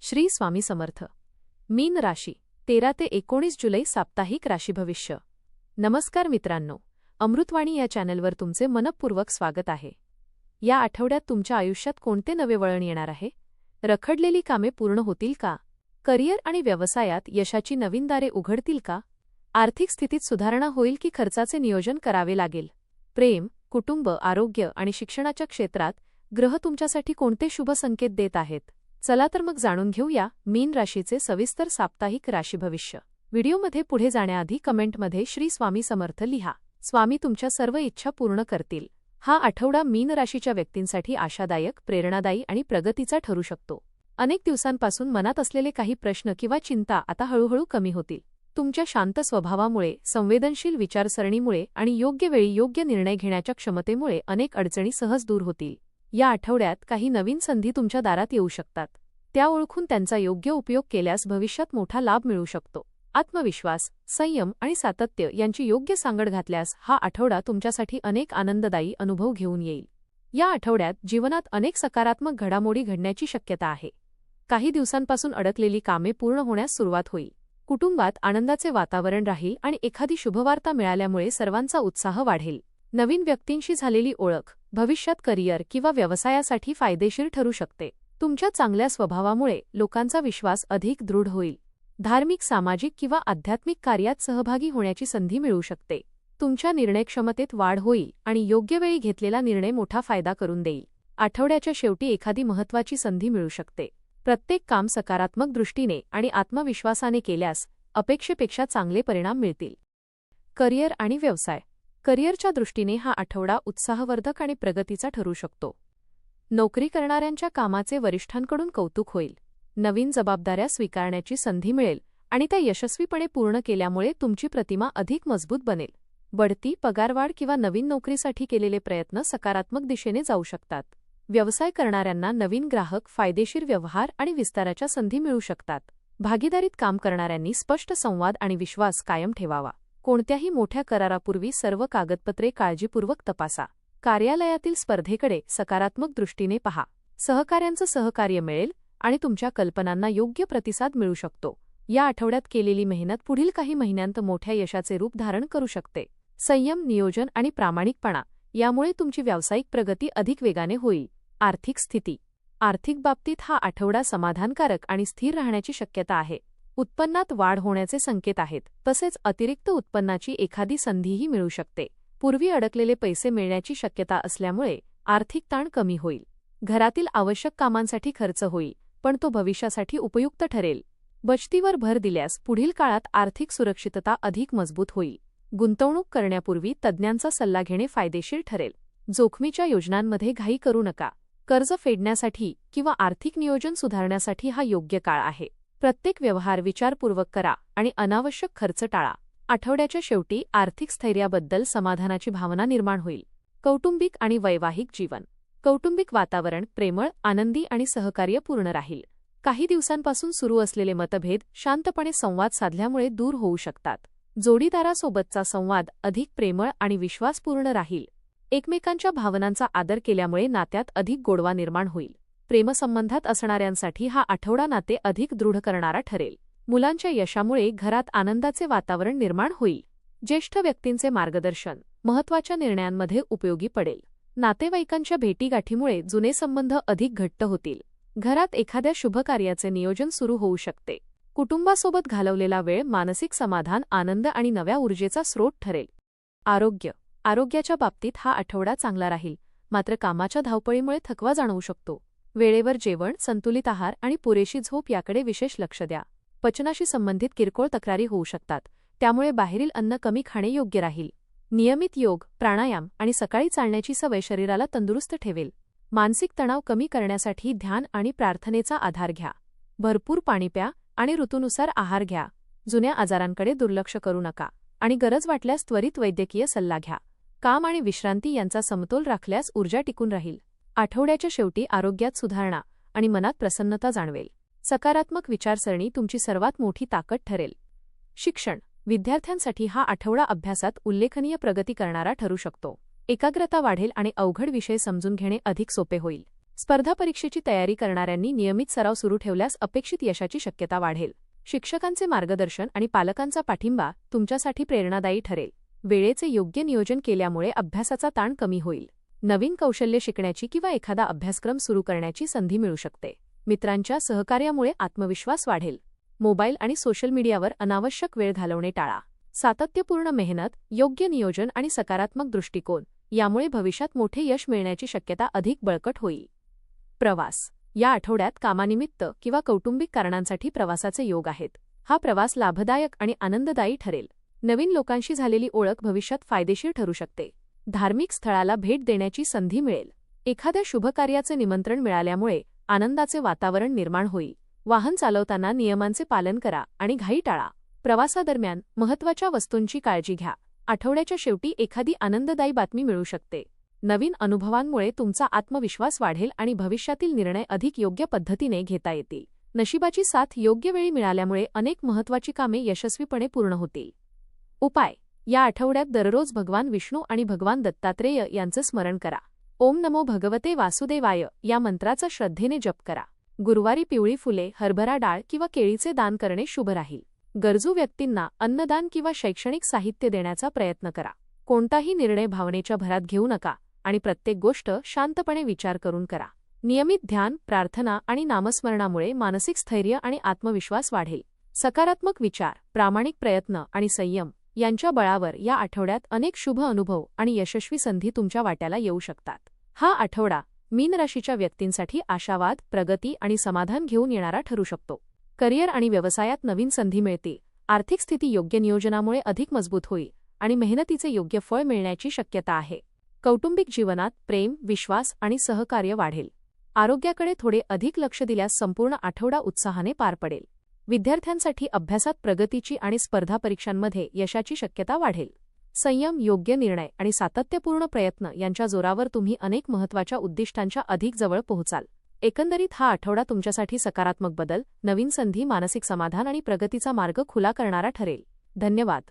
श्री स्वामी समर्थ. मीन राशी 13 ते 19 जुलै साप्ताहिक राशी भविष्य. नमस्कार मित्रांनो, अमृतवाणी या चॅनलवर तुमचे मनपूर्वक स्वागत आहे. या आठवड्यात तुमच्या आयुष्यात कोणते नवे वळण येणार आहे? रखडलेली कामे पूर्ण होतील का? करिअर आणि व्यवसायात यशाची नवीन दारे उघडतील का? आर्थिक स्थितीत सुधारणा होईल की खर्चाचे नियोजन करावे लागेल? प्रेम, कुटुंब, आरोग्य आणि शिक्षणाच्या क्षेत्रात ग्रह तुमच्यासाठी कोणते शुभ संकेत देत आहेत? चला तर मग जाणून घेऊया मीन राशीचे सविस्तर साप्ताहिक राशी भविष्य. व्हिडिओमध्ये पुढे जाण्याआधी कमेंटमध्ये श्री स्वामी समर्थ लिहा. स्वामी तुमच्या सर्व इच्छा पूर्ण करतील. हा आठवडा मीन राशीच्या व्यक्तींसाठी आशादायक, प्रेरणादायी आणि प्रगतीचा ठरू शकतो. अनेक दिवसांपासून मनात असलेले काही प्रश्न किंवा चिंता आता हळूहळू कमी होतील. तुमच्या शांत स्वभावामुळे, संवेदनशील विचारसरणीमुळे आणि योग्य वेळी योग्य निर्णय घेण्याच्या क्षमतेमुळे अनेक अडचणी सहज दूर होतील. या आठवड्यात काही नवीन संधी तुमच्या दारात येऊ शकतात. त्या ओळखून त्यांचा योग्य उपयोग केल्यास भविष्यात मोठा लाभ मिळू शकतो. आत्मविश्वास, संयम आणि सातत्य यांची योग्य सांगड घातल्यास हा आठवडा तुमच्यासाठी अनेक आनंददायी अनुभव घेऊन येईल. या आठवड्यात जीवनात अनेक सकारात्मक घडामोडी घडण्याची शक्यता आहे. काही दिवसांपासून अडकलेली कामे पूर्ण होण्यास सुरुवात होईल. कुटुंबात आनंदाचे वातावरण राहील आणि एखादी शुभवार्ता मिळाल्यामुळे सर्वांचा उत्साह वाढेल. नवीन व्यक्तींशी झालेली ओळख भविष्यात करिअर किंवा व्यवसायासाठी फायदेशीर ठरू शकते. तुमच्या चांगल्या स्वभावामुळे लोकांचा विश्वास अधिक दृढ होईल. धार्मिक, सामाजिक किंवा आध्यात्मिक कार्यात सहभागी होण्याची संधी मिळू शकते. तुमच्या निर्णयक्षमतेत वाढ होईल आणि योग्य वेळी घेतलेला निर्णय मोठा फायदा करून देईल. आठवड्याच्या शेवटी एखादी महत्त्वाची संधी मिळू शकते. प्रत्येक काम सकारात्मक दृष्टीने आणि आत्मविश्वासाने केल्यास अपेक्षेपेक्षा चांगले परिणाम मिळतील. करिअर आणि व्यवसाय. करिअरच्या दृष्टीने हा आठवडा उत्साहवर्धक आणि प्रगतीचा ठरू शकतो. नोकरी करणाऱ्यांच्या कामाचे वरिष्ठांकडून कौतुक होईल. नवीन जबाबदाऱ्या स्वीकारण्याची संधी मिळेल आणि त्या यशस्वीपणे पूर्ण केल्यामुळे तुमची प्रतिमा अधिक मजबूत बनेल. बढती, पगारवाढ किंवा नवीन नोकरीसाठी केलेले प्रयत्न सकारात्मक दिशेने जाऊ शकतात. व्यवसाय करणाऱ्यांना नवीन ग्राहक, फायदेशीर व्यवहार आणि विस्ताराच्या संधी मिळू शकतात. भागीदारीत काम करणाऱ्यांनी स्पष्ट संवाद आणि विश्वास कायम ठेवावा. कोणत्याही मोठ्या करारापूर्वी सर्व कागदपत्रे काळजीपूर्वक तपासा. कार्यालयातील स्पर्धेकडे सकारात्मक दृष्टीने पहा. सहकाऱ्यांचं सहकार्य मिळेल आणि तुमच्या कल्पनांना योग्य प्रतिसाद मिळू शकतो. या आठवड्यात केलेली मेहनत पुढील काही महिन्यांत मोठ्या यशाचे रूप धारण करू शकते. संयम, नियोजन आणि प्रामाणिकपणा यामुळे तुमची व्यावसायिक प्रगती अधिक वेगाने होईल. आर्थिक स्थिती. आर्थिक बाबतीत हा आठवडा समाधानकारक आणि स्थिर राहण्याची शक्यता आहे. उत्पन्नात वाढ होण्याचे संकेत आहेत. तसेच अतिरिक्त उत्पन्नाची एखादी संधीही मिळू शकते. पूर्वी अडकलेले पैसे मिळण्याची शक्यता असल्यामुळे आर्थिक ताण कमी होईल. घरातील आवश्यक कामांसाठी खर्च होईल, पण तो भविष्यासाठी उपयुक्त ठरेल. बचतीवर भर दिल्यास पुढील काळात आर्थिक सुरक्षितता अधिक मजबूत होईल. गुंतवणूक करण्यापूर्वी तज्ज्ञांचा सल्ला घेणे फायदेशीर ठरेल. जोखमीच्या योजनांमध्ये घाई करू नका. कर्ज फेडण्यासाठी किंवा आर्थिक नियोजन सुधारण्यासाठी हा योग्य काळ आहे. प्रत्येक व्यवहार विचारपूर्वक करा आणि अनावश्यक खर्च टाळा. आठवड्याच्या शेवटी आर्थिक स्थैर्याबद्दल समाधानाची भावना निर्माण होईल. कौटुंबिक आणि वैवाहिक जीवन. कौटुंबिक वातावरण प्रेमळ, आनंदी आणि सहकार्यपूर्ण राहील. काही दिवसांपासून सुरू असलेले मतभेद शांतपणे संवाद साधल्यामुळे दूर होऊ शकतात. जोडीदारासोबतचा संवाद अधिक प्रेमळ आणि विश्वासपूर्ण राहील. एकमेकांच्या भावनांचा आदर केल्यामुळे नात्यात अधिक गोडवा निर्माण होईल. प्रेमसंबंधात असणाऱ्यांसाठी हा आठवडा नाते अधिक दृढ करणारा ठरेल. मुलांच्या यशामुळे घरात आनंदाचे वातावरण निर्माण होईल. ज्येष्ठ व्यक्तींचे मार्गदर्शन महत्त्वाच्या निर्णयांमध्ये उपयोगी पडेल. नातेवाईकांच्या भेटीगाठीमुळे जुने संबंध अधिक घट्ट होतील. घरात एखाद्या शुभकार्याचे नियोजन सुरू होऊ शकते. कुटुंबासोबत घालवलेला वेळ मानसिक समाधान, आनंद आणि नव्या ऊर्जेचा स्रोत ठरेल. आरोग्य. आरोग्याच्या बाबतीत हा आठवडा चांगला राहील, मात्र कामाच्या धावपळीमुळे थकवा जाणवू शकतो. वेळेवर जेवण, संतुलित आहार आणि पुरेशी झोप याकडे विशेष लक्ष द्या. पचनाशी संबंधित किरकोळ तक्रारी होऊ शकतात, त्यामुळे बाहेरील अन्न कमी खाणे योग्य राहील. नियमित योग, प्राणायाम आणि सकाळी चालण्याची सवय शरीराला तंदुरुस्त ठेवेल. मानसिक तणाव कमी करण्यासाठी ध्यान आणि प्रार्थनेचा आधार घ्या. भरपूर पाणी प्या आणि ऋतूनुसार आहार घ्या. जुन्या आजारांकडे दुर्लक्ष करू नका आणि गरज वाटल्यास त्वरित वैद्यकीय सल्ला घ्या. काम आणि विश्रांती यांचा समतोल राखल्यास ऊर्जा टिकून राहील. आठवड्याच्या शेवटी आरोग्यात सुधारणा आणि मनात प्रसन्नता जाणवेल. सकारात्मक विचारसरणी तुमची सर्वात मोठी ताकद ठरेल. शिक्षण. विद्यार्थ्यांसाठी हा आठवडा अभ्यासात उल्लेखनीय प्रगती करणारा ठरू शकतो. एकाग्रता वाढेल आणि अवघड विषय समजून घेणे अधिक सोपे होईल. स्पर्धा परीक्षेची तयारी करणाऱ्यांनी नियमित सराव सुरू ठेवल्यास अपेक्षित यशाची शक्यता वाढेल. शिक्षकांचे मार्गदर्शन आणि पालकांचा पाठिंबा तुमच्यासाठी प्रेरणादायी ठरेल. वेळेचे योग्य नियोजन केल्यामुळे अभ्यासाचा ताण कमी होईल. नवीन कौशल्य शिकण्याची किंवा एखादा अभ्यासक्रम सुरू करण्याची संधी मिळू शकते. मित्रांच्या सहकार्यामुळे आत्मविश्वास वाढेल. मोबाईल आणि सोशल मीडियावर अनावश्यक वेळ घालवणे टाळा. सातत्यपूर्ण मेहनत, योग्य नियोजन आणि सकारात्मक दृष्टिकोन यामुळे भविष्यात मोठे यश मिळण्याची शक्यता अधिक बळकट होईल. प्रवास. या आठवड्यात कामानिमित्त किंवा कौटुंबिक कारणांसाठी प्रवासाचे योग आहेत. हा प्रवास लाभदायक आणि आनंददायी ठरेल. नवीन लोकांशी झालेली ओळख भविष्यात फायदेशीर ठरू शकते. धार्मिक स्थळाला भेट देण्याची संधी मिळेल. एखाद्या शुभकार्याचे निमंत्रण मिळाल्यामुळे आनंदाचे वातावरण निर्माण होईल. वाहन चालवताना नियमांचे पालन करा आणि घाई टाळा. प्रवासादरम्यान महत्त्वाच्या वस्तूंची काळजी घ्या. आठवड्याच्या शेवटी एखादी आनंददायी बातमी मिळू शकते. नवीन अनुभवांमुळे तुमचा आत्मविश्वास वाढेल आणि भविष्यातील निर्णय अधिक योग्य पद्धतीने घेता येतील. नशिबाची साथ योग्य वेळी मिळाल्यामुळे अनेक महत्त्वाची कामे यशस्वीपणे पूर्ण होतील. उपाय. या आठवड्यात दररोज भगवान विष्णू आणि भगवान दत्तात्रेय यांचे स्मरण करा. ओम नमो भगवते वासुदेवाय या मंत्राचा श्रद्धेने जप करा. गुरुवारी पिवळी फुले, हरभरा डाळ किंवा केळीचे दान करणे शुभ राहील. गरजू व्यक्तींना अन्नदान किंवा शैक्षणिक साहित्य देण्याचा प्रयत्न करा. कोणताही निर्णय भावनेच्या भरात घेऊ नका आणि प्रत्येक गोष्ट शांतपणे विचार करून करा. नियमित ध्यान, प्रार्थना आणि नामस्मरणामुळे मानसिक स्थैर्य आणि आत्मविश्वास वाढेल. सकारात्मक विचार, प्रामाणिक प्रयत्न आणि संयम यांच्या बळावर या आठवड्यात अनेक शुभ अनुभव आणि यशस्वी संधी तुमच्या वाट्याला येऊ शकतात. हा आठवडा मीन राशीच्या व्यक्तींसाठी आशावाद, प्रगती आणि समाधान घेऊन येणारा ठरू शकतो. करिअर आणि व्यवसायात नवीन संधी मिळतील. आर्थिक स्थिती योग्य नियोजनामुळे अधिक मजबूत होईल आणि मेहनतीचे योग्य फळ मिळण्याची शक्यता आहे. कौटुंबिक जीवनात प्रेम, विश्वास आणि सहकार्य वाढेल. आरोग्याकडे थोडे अधिक लक्ष दिल्यास संपूर्ण आठवडा उत्साहाने पार पडेल. विद्यार्थ्यांसाठी अभ्यासात प्रगतीची आणि स्पर्धा परीक्षांमध्ये यशाची शक्यता वाढेल. संयम, योग्य निर्णय आणि सातत्यपूर्ण प्रयत्न यांच्या जोरावर तुम्ही अनेक महत्त्वाच्या उद्दिष्टांच्या अधिक जवळ पोहोचाल. एकंदरीत हा आठवडा तुमच्यासाठी सकारात्मक बदल, नवीन संधी, मानसिक समाधान आणि प्रगतीचा मार्ग खुला करणारा ठरेल. धन्यवाद.